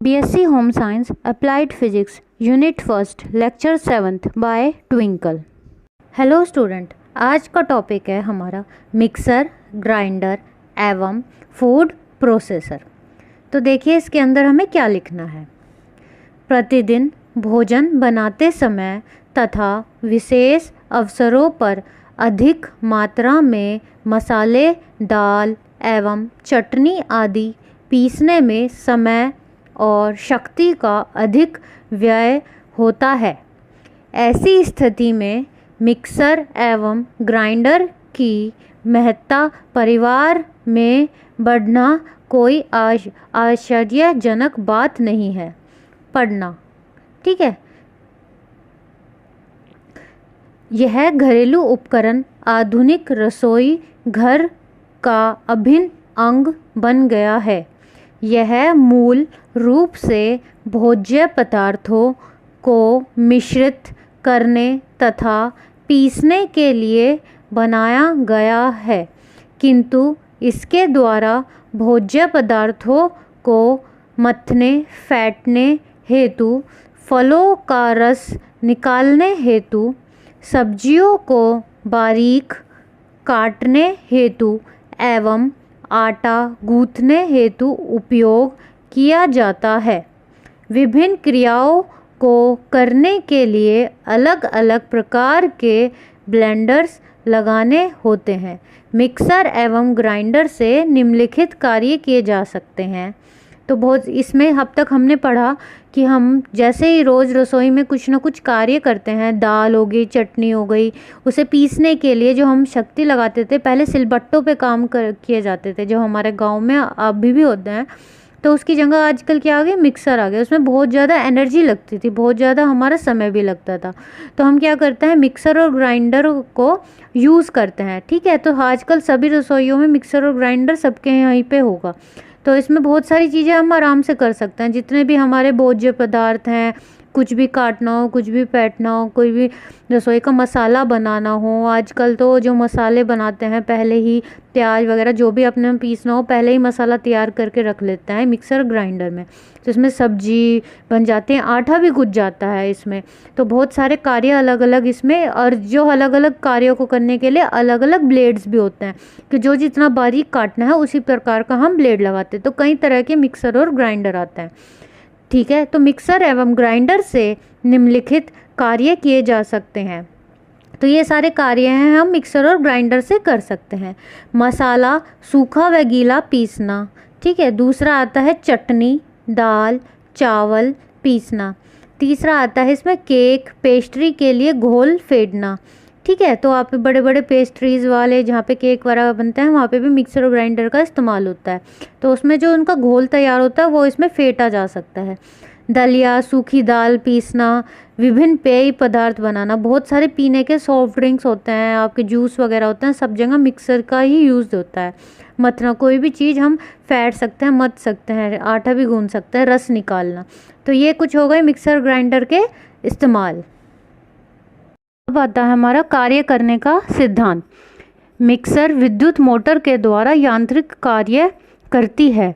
BSc Home Science Applied Physics Unit 1st Lecture 7th by Twinkle। Hello student, आज का topic है हमारा mixer, grinder एवं food processor. तो देखिए इसके अंदर हमें क्या लिखना है। प्रतिदिन भोजन बनाते समय तथा विशेष अवसरों पर अधिक मात्रा में मसाले, दाल एवं चटनी आदि पीसने में समय और शक्ति का अधिक व्यय होता है। ऐसी स्थिति में मिक्सर एवं ग्राइंडर की महत्ता परिवार में बढ़ना कोई आश्चर्यजनक बात नहीं है। पढ़ना, ठीक है। यह घरेलू उपकरण आधुनिक रसोई घर का अभिन्न अंग बन गया है। यह मूल रूप से भोज्य पदार्थों को मिश्रित करने तथा पीसने के लिए बनाया गया है, किंतु इसके द्वारा भोज्य पदार्थों को मथने, फेंटने हेतु, फलों का रस निकालने हेतु, सब्जियों को बारीक काटने हेतु एवं आटा गूंथने हेतु उपयोग किया जाता है। विभिन्न क्रियाओं को करने के लिए अलग अलग प्रकार के ब्लेंडर्स लगाने होते हैं। मिक्सर एवं ग्राइंडर से निम्नलिखित कार्य किए जा सकते हैं। तो बहुत इसमें अब तक हमने पढ़ा कि हम जैसे ही रोज़ रसोई में कुछ ना कुछ कार्य करते हैं, दाल हो गई, चटनी हो गई, उसे पीसने के लिए जो हम शक्ति लगाते थे, पहले सिलबट्टों पे काम किए जाते थे, जो हमारे गांव में अभी भी होते हैं। तो उसकी जगह आजकल क्या आ गया, मिक्सर आ गया। उसमें बहुत ज़्यादा एनर्जी लगती थी, बहुत ज़्यादा हमारा समय भी लगता था। तो हम क्या करते हैं, मिक्सर और ग्राइंडर को यूज़ करते हैं, ठीक है। तो आजकल सभी रसोइयों में मिक्सर और ग्राइंडर सबके यहीं पे होगा। तो इसमें बहुत सारी चीज़ें हम आराम से कर सकते हैं। जितने भी हमारे भोज्य पदार्थ हैं, कुछ भी काटना हो, कुछ भी फेंटना हो, कोई भी रसोई का मसाला बनाना हो, आजकल तो जो मसाले बनाते हैं पहले ही प्याज वगैरह जो भी अपने पीसना हो पहले ही मसाला तैयार करके रख लेते हैं मिक्सर ग्राइंडर में। तो इसमें सब्जी बन जाते हैं, आटा भी गुज जाता है इसमें। तो बहुत सारे कार्य अलग अलग इसमें, और जो अलग अलग कार्यों को करने के लिए अलग अलग ब्लेड्स भी होते हैं कि जो जितना बारीक काटना है उसी प्रकार का हम ब्लेड लगाते हैं। तो कई तरह के मिक्सर और ग्राइंडर आते हैं, ठीक है। तो मिक्सर एवं ग्राइंडर से निम्नलिखित कार्य किए जा सकते हैं। तो ये सारे कार्य हैं हम मिक्सर और ग्राइंडर से कर सकते हैं। मसाला सूखा व गीला पीसना, ठीक है। दूसरा आता है चटनी, दाल, चावल पीसना। तीसरा आता है इसमें केक, पेस्ट्री के लिए घोल फेंटना, ठीक है। तो आप बड़े बड़े पेस्ट्रीज़ वाले जहाँ पे केक वगैरह बनते हैं वहाँ पे भी मिक्सर और ग्राइंडर का इस्तेमाल होता है। तो उसमें जो उनका घोल तैयार होता है वो इसमें फेंटा जा सकता है। दलिया, सूखी दाल पीसना, विभिन्न पेय पदार्थ बनाना। बहुत सारे पीने के सॉफ्ट ड्रिंक्स होते हैं, आपके जूस वगैरह होते हैं, सब जगह मिक्सर का ही यूज़ होता है। मथना, कोई भी चीज़ हम फेंट सकते हैं, मथ सकते हैं, आटा भी गूंथ सकते हैं, रस निकालना। तो ये कुछ हो गए मिक्सर ग्राइंडर के इस्तेमाल। अब आता है हमारा कार्य करने का सिद्धांत। मिक्सर विद्युत मोटर के द्वारा यांत्रिक कार्य करती है।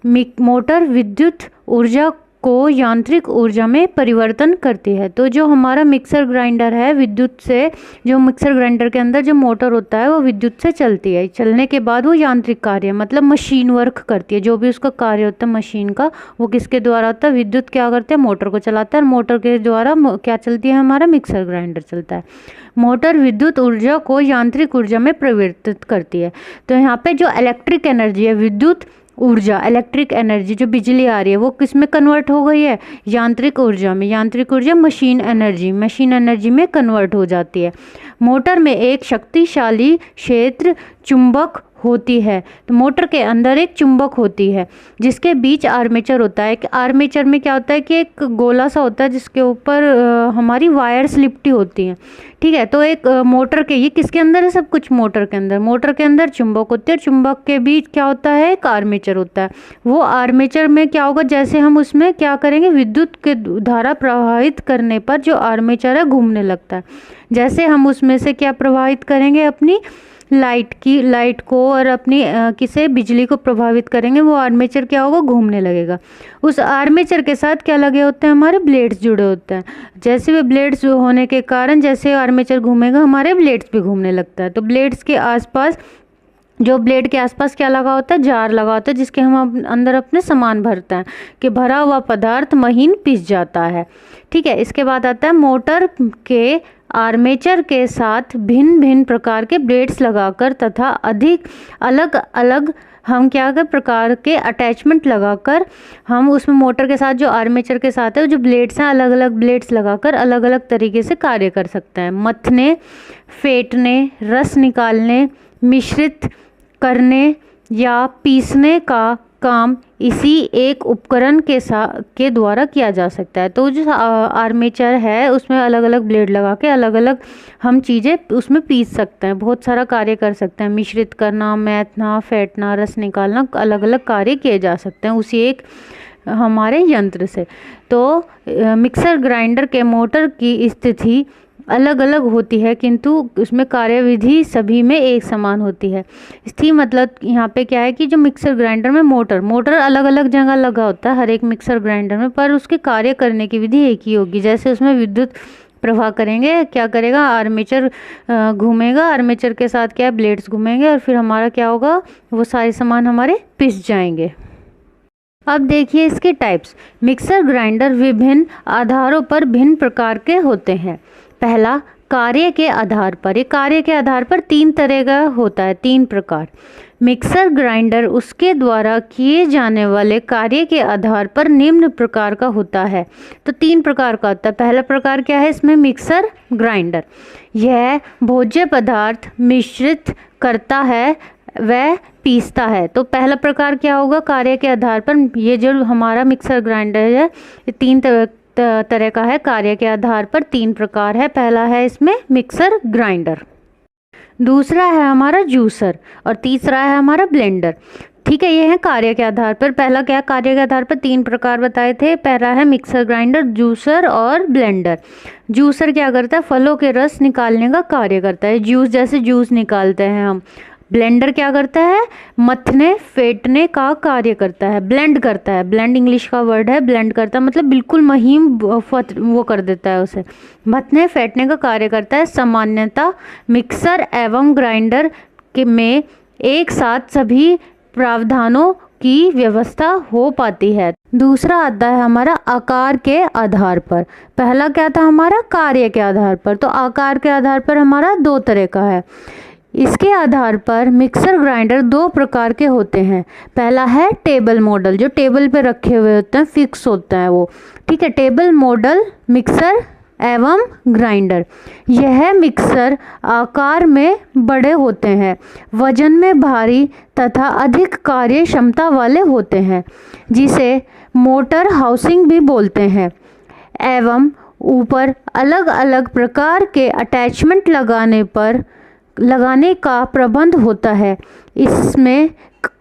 मोटर विद्युत ऊर्जा को यांत्रिक ऊर्जा में परिवर्तन करती है। तो जो हमारा मिक्सर ग्राइंडर है, विद्युत से, जो मिक्सर ग्राइंडर के अंदर जो मोटर होता है वो विद्युत से चलती है। चलने के बाद वो यांत्रिक कार्य मतलब मशीन वर्क करती है। जो भी उसका कार्य होता है मशीन का, वो किसके द्वारा होता है, विद्युत क्या करते हैं, मोटर को चलाता है, और मोटर के द्वारा क्या चलती है, हमारा मिक्सर ग्राइंडर चलता है। मोटर विद्युत ऊर्जा को यांत्रिक ऊर्जा में परिवर्तित करती है। तो यहाँ पे जो इलेक्ट्रिक एनर्जी है, विद्युत ऊर्जा, इलेक्ट्रिक एनर्जी जो बिजली आ रही है वो किस में कन्वर्ट हो गई है, यांत्रिक ऊर्जा में। यांत्रिक ऊर्जा मशीन एनर्जी में कन्वर्ट हो जाती है। मोटर में एक शक्तिशाली क्षेत्र चुंबक होती है। तो मोटर के अंदर एक चुंबक होती है जिसके बीच आर्मेचर होता है। आर्मेचर में क्या होता है कि एक गोला सा होता है जिसके ऊपर हमारी वायर्स लिपटी होती हैं, ठीक है। तो एक मोटर के, ये किसके अंदर है, सब कुछ मोटर के अंदर चुंबक होते हैं। चुंबक के बीच क्या होता है, एक आर्मेचर होता है। वो आर्मेचर में क्या होगा, जैसे हम उसमें क्या करेंगे, विद्युत के धारा प्रवाहित करने पर जो आर्मेचर है घूमने लगता है। जैसे हम उसमें से क्या प्रवाहित करेंगे, अपनी लाइट को और अपनी किसे बिजली को प्रभावित करेंगे, वो आर्मेचर क्या होगा, घूमने लगेगा। उस आर्मेचर के साथ क्या लगे होते हैं, हमारे ब्लेड्स जुड़े होते हैं। जैसे वे ब्लेड्स होने के कारण जैसे आर्मेचर घूमेगा हमारे ब्लेड्स भी घूमने लगता है। तो ब्लेड्स के आसपास, जो ब्लेड के आसपास क्या लगा होता है, जार लगा होता है, जिसके हम अंदर अपने सामान भरते हैं कि भरा हुआ पदार्थ महीन पिस जाता है। ठीक है, इसके बाद आता है मोटर के आर्मेचर के साथ भिन्न भिन्न प्रकार के ब्लेड्स लगाकर तथा अधिक अलग अलग हम क्या कर प्रकार के अटैचमेंट लगाकर हम उसमें मोटर के साथ जो आर्मेचर के साथ है जो ब्लेड्स हैं, अलग अलग ब्लेड्स लगाकर अलग अलग तरीके से कार्य कर सकते हैं। मथने, फेंटने, रस निकालने, मिश्रित करने या पीसने का काम इसी एक उपकरण के द्वारा किया जा सकता है। तो जो आर्मेचर है उसमें अलग अलग ब्लेड लगा के अलग अलग हम चीज़ें उसमें पीस सकते हैं, बहुत सारा कार्य कर सकते हैं। मिश्रित करना, मैथना, फेंटना, रस निकालना, अलग अलग कार्य किए जा सकते हैं उसी एक हमारे यंत्र से। तो मिक्सर ग्राइंडर के मोटर की स्थिति अलग अलग होती है किंतु उसमें कार्यविधि सभी में एक समान होती है। स्थिति मतलब यहाँ पे क्या है कि जो मिक्सर ग्राइंडर में मोटर अलग अलग जगह लगा होता है हर एक मिक्सर ग्राइंडर में, पर उसके कार्य करने की विधि एक ही होगी। जैसे उसमें विद्युत प्रवाह करेंगे, क्या करेगा, आर्मेचर घूमेगा, आर्मेचर के साथ क्या है, ब्लेड्स घूमेंगे और फिर हमारा क्या होगा, वो सारे सामान हमारे पिस जाएंगे। अब देखिए इसके टाइप्स। मिक्सर ग्राइंडर विभिन्न आधारों पर भिन्न प्रकार के होते हैं। पहला, कार्य के आधार पर। ये कार्य के आधार पर 3 तरह का होता है, 3 प्रकार। मिक्सर ग्राइंडर उसके द्वारा किए जाने वाले कार्य के आधार पर निम्न प्रकार का होता है। तो 3 प्रकार का होता है। पहला प्रकार क्या है इसमें, मिक्सर ग्राइंडर। यह भोज्य पदार्थ मिश्रित करता है वह पीसता है। तो पहला प्रकार क्या होगा, कार्य के आधार पर। ये जो हमारा मिक्सर ग्राइंडर है ये 3 तरह का है, कार्य के आधार पर 3 प्रकार है। पहला है इसमें मिक्सर ग्राइंडर, दूसरा है हमारा जूसर और तीसरा है हमारा ब्लेंडर। ठीक है, ये है कार्य के आधार पर। पहला क्या, कार्य के आधार पर 3 प्रकार बताए थे। पहला है मिक्सर ग्राइंडर, जूसर और ब्लेंडर। जूसर क्या करता है, फलों के रस निकालने का कार्य करता है, जूस जैसे जूस निकालते हैं हम। ब्लेंडर क्या करता है, मथने फेंटने का कार्य करता है, ब्लेंड करता है। ब्लेंड इंग्लिश का वर्ड है, ब्लेंड करता है मतलब बिल्कुल महीन वो कर देता है उसे। मथने फेंटने का कार्य करता है। सामान्यतः मिक्सर एवं ग्राइंडर के में एक साथ सभी प्रावधानों की व्यवस्था हो पाती है। दूसरा आता है हमारा आकार के आधार पर। पहला क्या था हमारा, कार्य के आधार पर। तो आकार के आधार पर हमारा 2 तरह का है। इसके आधार पर मिक्सर ग्राइंडर 2 प्रकार के होते हैं। पहला है टेबल मॉडल, जो टेबल पे रखे हुए होते हैं, फिक्स होता है वो। ठीक है, टेबल मॉडल मिक्सर एवं ग्राइंडर। यह मिक्सर आकार में बड़े होते हैं, वजन में भारी तथा अधिक कार्य क्षमता वाले होते हैं, जिसे मोटर हाउसिंग भी बोलते हैं। एवं ऊपर अलग अलग प्रकार के अटैचमेंट लगाने का प्रबंध होता है। इसमें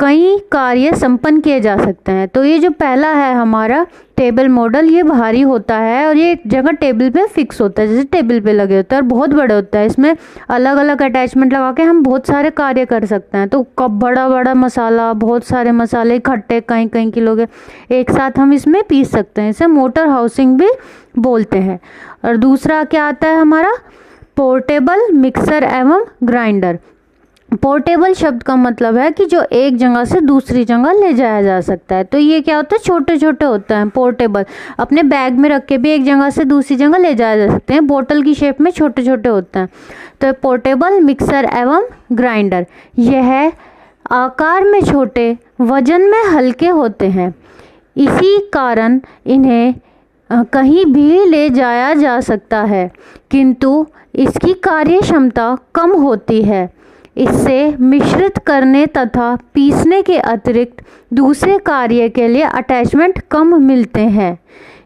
कई कार्य संपन्न किए जा सकते हैं। तो ये जो पहला है हमारा टेबल मॉडल, ये भारी होता है और ये एक जगह टेबल पे फिक्स होता है, जैसे टेबल पे लगे होता है और बहुत बड़े होता है। इसमें अलग अलग अटैचमेंट लगा के हम बहुत सारे कार्य कर सकते हैं। तो कब बड़ा बड़ा मसाला, बहुत सारे मसाले इकट्ठे कई किलो के एक साथ हम इसमें पीस सकते हैं। इसे मोटर हाउसिंग भी बोलते हैं। और दूसरा क्या आता है हमारा, पोर्टेबल मिक्सर एवं ग्राइंडर। पोर्टेबल शब्द का मतलब है कि जो एक जगह से दूसरी जगह ले जाया जा सकता है। तो ये क्या होता है, छोटे छोटे होते हैं पोर्टेबल, अपने बैग में रख के भी एक जगह से दूसरी जगह ले जाया जा सकते हैं। बोतल की शेप में छोटे छोटे होते हैं। तो पोर्टेबल मिक्सर एवं ग्राइंडर, यह आकार में छोटे, वजन में हल्के होते हैं। इसी कारण इन्हें कहीं भी ले जाया जा सकता है, किंतु इसकी कार्य क्षमता कम होती है। इससे मिश्रित करने तथा पीसने के अतिरिक्त दूसरे कार्य के लिए अटैचमेंट कम मिलते हैं।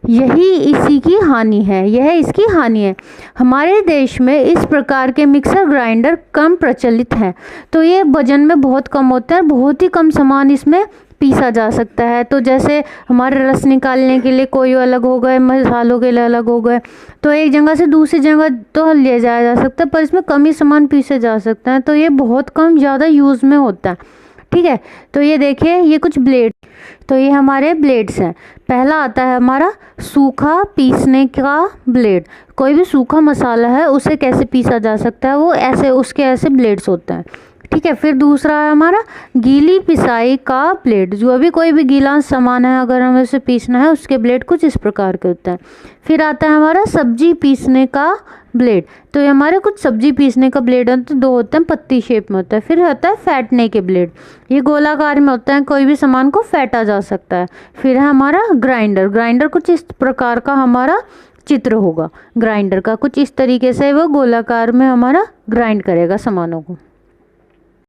यही इसी की हानि है, यह इसकी हानि है। हमारे देश में इस प्रकार के मिक्सर ग्राइंडर कम प्रचलित हैं। तो ये वजन में बहुत कम होते हैं, बहुत ही कम सामान इसमें पीसा जा सकता है। तो जैसे हमारे रस निकालने के लिए कोई अलग हो गए, मसालों के लिए अलग हो गए, तो एक जगह से दूसरी जगह तो ले जाया जा सकता है, पर इसमें कम ही सामान पीसे जा सकते हैं, तो ये बहुत कम ज़्यादा यूज़ में होता है। ठीक है, तो ये देखिए ये कुछ ब्लेड, तो ये हमारे ब्लेड्स हैं। पहला आता है हमारा सूखा पीसने का ब्लेड। कोई भी सूखा मसाला है उसे कैसे पीसा जा सकता है, वो ऐसे उसके ऐसे ब्लेड्स होते हैं। ठीक है, फिर दूसरा है हमारा गीली पिसाई का ब्लेड। जो भी कोई भी गीला सामान है अगर हमें उसे पीसना है, उसके ब्लेड कुछ इस प्रकार के होते हैं। फिर आता है हमारा सब्जी पीसने का ब्लेड। तो ये हमारे कुछ सब्जी पीसने का ब्लेड होता है, दो होते हैं, पत्ती शेप में होता है। फिर आता है फेंटने के ब्लेड, ये गोलाकार में होता है, कोई भी सामान को फेंटा जा सकता है। फिर है हमारा ग्राइंडर। ग्राइंडर कुछ इस प्रकार का हमारा चित्र होगा ग्राइंडर का, कुछ इस तरीके से वो गोलाकार में हमारा ग्राइंड करेगा सामानों को।